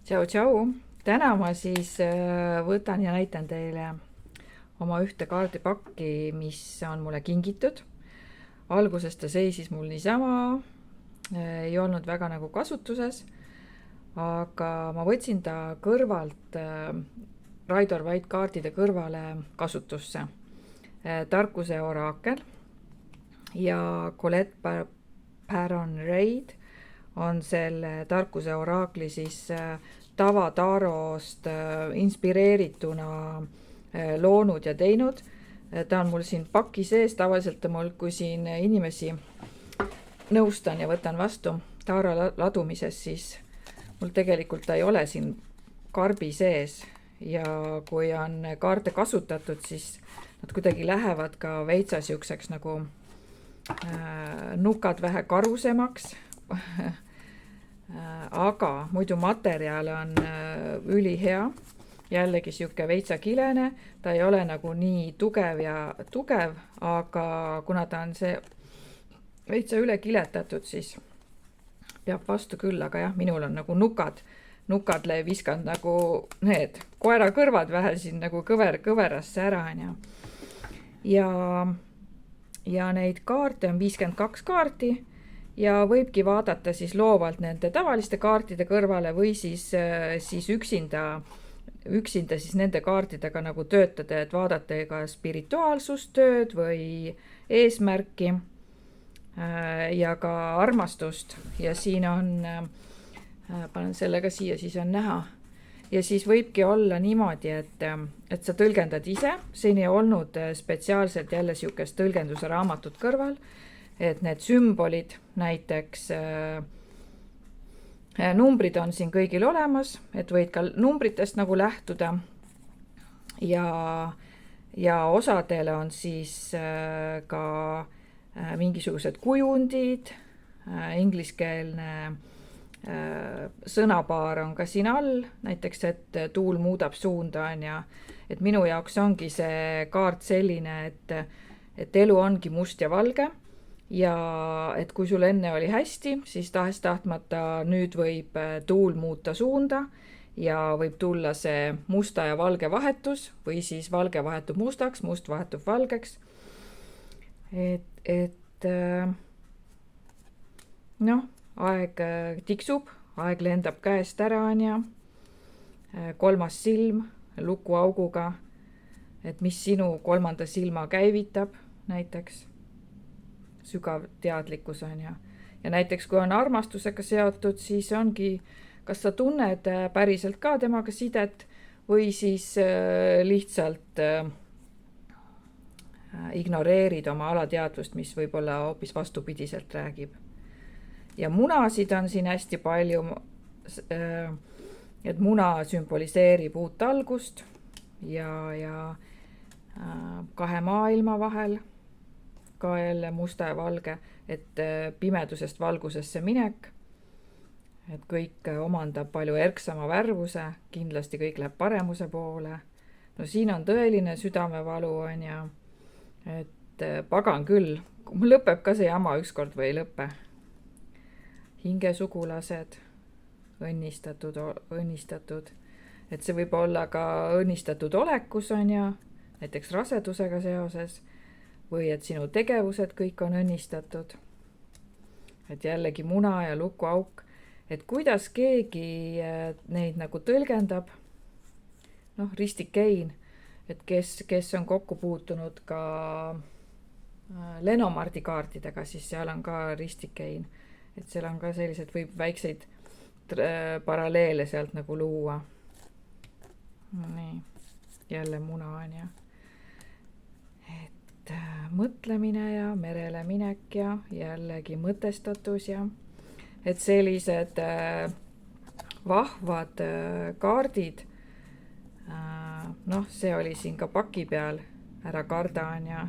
Tšau. Täna ma siis võtan ja näitan teile oma ühte kaardipakki, mis on mulle kingitud. Alguses ta seisis mul niisama, ei olnud väga nagu kasutuses, aga ma võtsin ta kõrvalt Raidor Vait kaardide kõrvale kasutusse. Tarkuse oraakel ja Colette Baron-Reid on selle tarkuse oraakli siis tavatarost inspireerituna loonud ja teinud. Ta on mul siin paki sees, tavaliselt mul, kui siin inimesi nõustan ja võtan vastu taara ladumises, siis mul tegelikult ta ei ole siin karbi sees ja kui on kaarte kasutatud, siis nad kuidagi lähevad ka veitsa siukseks nagu nukad vähe karusemaks. Aga muidu materjal on ülihea, jällegi siuke veitsa kilene, ta ei ole nagu nii tugev, aga kuna ta on see veitsa üle kiletatud, siis peab vastu küll, aga jah, minul on nagu nukad viskanud nagu need koera kõrvad vähe siin nagu kõverasse ära on ja neid kaarte on 52 kaarti ja võibki vaadata siis loovalt nende tavaliste kaartide kõrvale või siis üksinda siis nende kaartidega nagu töötada, et vaadata ka spirituaalsustööd või eesmärki ja ka armastust. Ja siin on, panen selle ka siia, siis on näha. Ja siis võibki olla niimoodi, et sa tõlgendad ise. Siin ei olnud spetsiaalselt jälle siukest tõlgenduse raamatut kõrval, et need sümbolid, näiteks numbrid on siin kõigil olemas, et võid ka numbritest nagu lähtuda ja osadele on siis ka mingisugused kujundid, ingliskeelne sõnapaar on ka siin all, näiteks, et tuul muudab suunda on ja et minu jaoks ongi see kaart selline, et elu ongi must ja valge. Ja et kui sul enne oli hästi, siis tahes-tahtmata nüüd võib tuul muuta suunda ja võib tulla see musta ja valge vahetus või siis valge vahetub mustaks, must vahetub valgeks. Et noh, aeg tiksub, aeg lendab käest ära on ja kolmas silm lukuauguga, et mis sinu kolmanda silma käivitab näiteks. Sügav teadlikkus on ja näiteks kui on armastusega seotud, siis ongi, kas sa tunned päriselt ka temaga sidet või siis lihtsalt ignoreerid oma alateadvust, mis võib-olla hoopis vastupidiselt räägib. Ja munasid on siin hästi palju, et muna sümboliseerib uut algust ja kahe maailma vahel ka jälle musta ja valge, et pimedusest valgusesse minek, et kõik omandab palju erksama värvuse, kindlasti kõik läheb paremuse poole. No siin on tõeline südamevalu on ja et pagan küll, lõpeb ka see jama ükskord või ei lõpe. Hingesugulased, õnnistatud, et see võib olla ka õnnistatud olekus on ja näiteks rasedusega seoses, või et sinu tegevused kõik on õnnistatud. Et jällegi muna ja lukuauk, et kuidas keegi neid nagu tõlgendab. Noh, ristikein, et kes on kokku puutunud ka Lenomardi kaartidega, siis seal on ka ristikein. Et seal on ka sellised, võib väikseid paralleele sealt nagu luua. Nii, jälle muna on ja mõtlemine ja merele minek ja jällegi mõtestatus ja et sellised vahvad kaardid, noh, see oli siin ka paki peal, ära karda on ja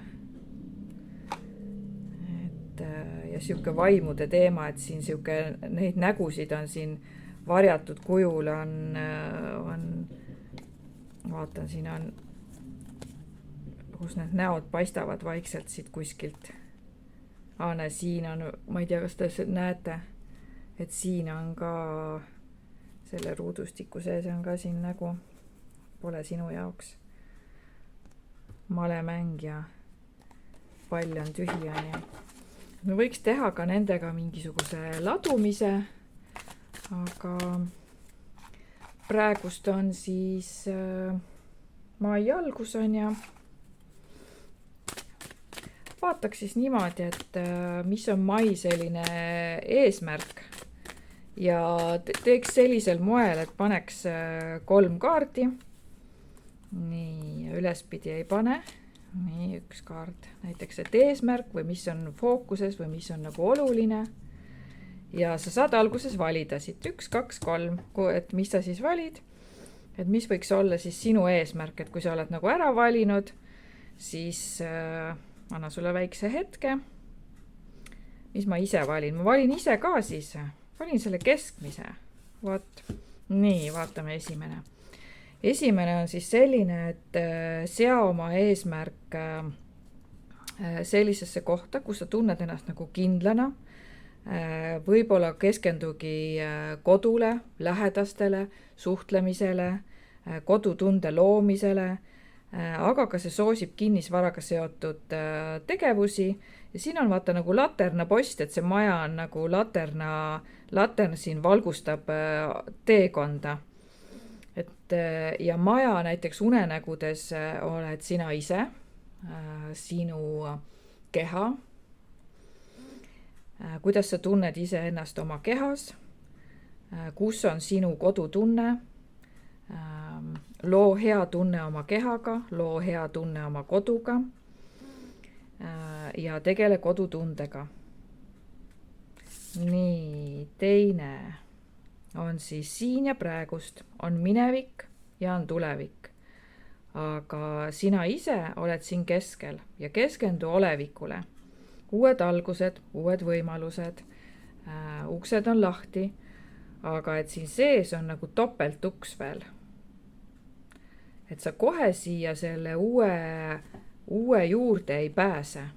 siuke vaimude teema, et siin siuke neid nägusid on siin varjatud kujul on vaatan, siin on kus need näod paistavad vaikselt siit kuskilt. Siin on, ma ei tea, kas te näete, et siin on ka selle ruudustiku sees on ka siin nägu. Pole sinu jaoks. Malemäng ja pall on tühi, on ju. Me võiks teha ka nendega mingisuguse ladumise, aga praegust on siis mai algus on ja vaataks siis niimoodi, et mis on mai selline eesmärk ja teeks sellisel moel, et paneks 3 kaarti. Nii, ülespidi ei pane. Nii, 1 kaart. Näiteks, et eesmärk või mis on fookuses või mis on nagu oluline. Ja sa saad alguses valida siit 1, 2, 3, et mis sa siis valid. Et mis võiks olla siis sinu eesmärk, et kui sa oled nagu ära valinud, siis anna sulle väikse hetke. Mis ma ise valin? Ma valin ise ka siis. Valin selle keskmise. Vot. Nii, vaatame esimene. Esimene on siis selline, et sea oma eesmärk sellisesse kohta, kus sa tunned ennast nagu kindlana. Võib-olla keskendugi kodule, lähedastele, suhtlemisele, kodutunde loomisele, aga ka see soosib kinnisvaraga seotud tegevusi. Ja siin on vaata nagu laterna post, et see maja on nagu laterna siin valgustab teekonda. Ja maja näiteks unenägudes oled sina ise, sinu keha, kuidas sa tunned ise ennast oma kehas, kus on sinu kodutunne, loo hea tunne oma kehaga, loo hea tunne oma koduga ja tegele kodutundega. Nii, teine on siis siin ja praegust, on minevik ja on tulevik. Aga sina ise oled siin keskel ja keskendu olevikule. Uued algused, uued võimalused, uksed on lahti, aga et siin sees on nagu topeltuks veel. Et sa kohe siia selle uue juurde ei pääse.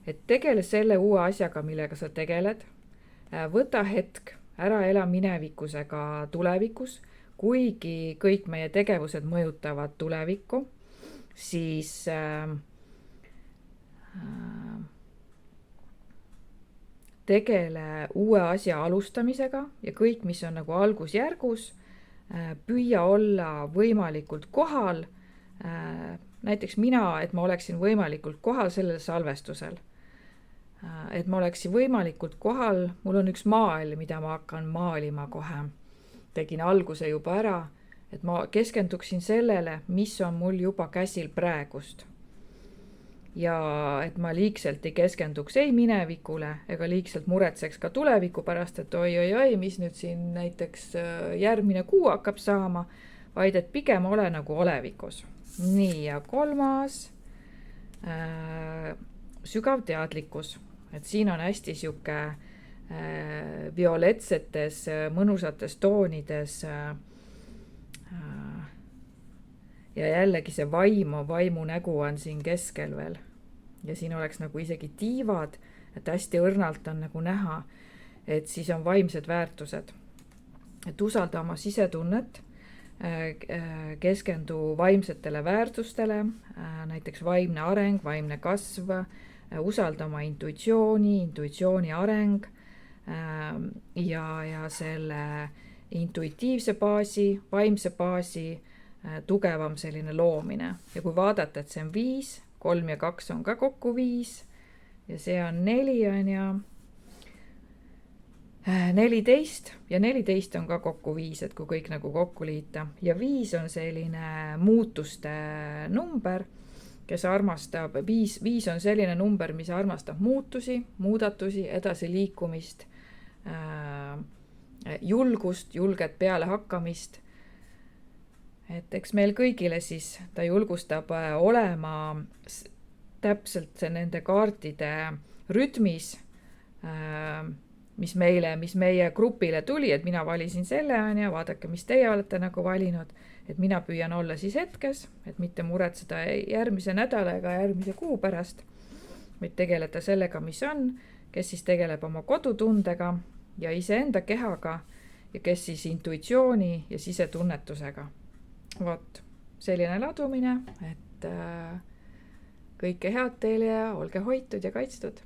Et tegele selle uue asjaga, millega sa tegeled. Võta hetk. Ära ela minevikusega tulevikus, kuigi kõik meie tegevused mõjutavad tulevikku, siis tegele uue asja alustamisega ja kõik, mis on nagu algusjärgus, püüa olla võimalikult kohal, näiteks mina, et ma oleksin võimalikult kohal sellel salvestusel. Et ma oleksin võimalikult kohal, mul on üks maal, mida ma hakkan maalima kohe. Tegin alguse juba ära, et ma keskenduksin sellele, mis on mul juba käsil praegust. Ja et ma liigselt ei keskenduks ei minevikule ega liigselt muretseks ka tuleviku pärast, et oi, mis nüüd siin näiteks järgmine kuu hakkab saama, vaid et pigem ole nagu olevikus. Nii, ja 3. Sügav teadlikkus. Et siin on hästi siuke violetsetes, mõnusates toonides ja jällegi see vaimu nägu on siin keskel veel. Ja siin oleks nagu isegi tiivad, et hästi õrnalt on nagu näha, et siis on vaimsed väärtused. Et usalda oma sisetunnet, keskendu vaimsetele väärtustele, näiteks vaimne areng, vaimne kasv, usalda oma intuitsiooni areng ja selle intuitiivse baasi, vaimse baasi tugevam selline loomine. Ja kui vaadata, et see on 5, 3 ja 2 on ka kokku 5 ja see on 4 on ja 14 ja 14 on ka kokku 5, et kui kõik nagu kokku liita. Ja 5 on selline muutuste number, kes armastab, 5 on selline number, mis armastab muudatusi, edasi liikumist, julget peale hakkamist. Et eks meil kõigile siis ta julgustab olema täpselt nende kaartide rütmis, mis meie grupile tuli, et mina valisin selle ja vaadake, mis teie olete nagu valinud, et mina püüan olla siis hetkes, et mitte muretseda järgmise nädala ega järgmise kuu pärast, vaid tegeleda sellega, mis on, kes siis tegeleb oma kodutundega ja iseenda kehaga ja kes siis intuitsiooni ja sisetunnetusega. Vot, selline ladumine, et kõike head teile ja olge hoitud ja kaitstud!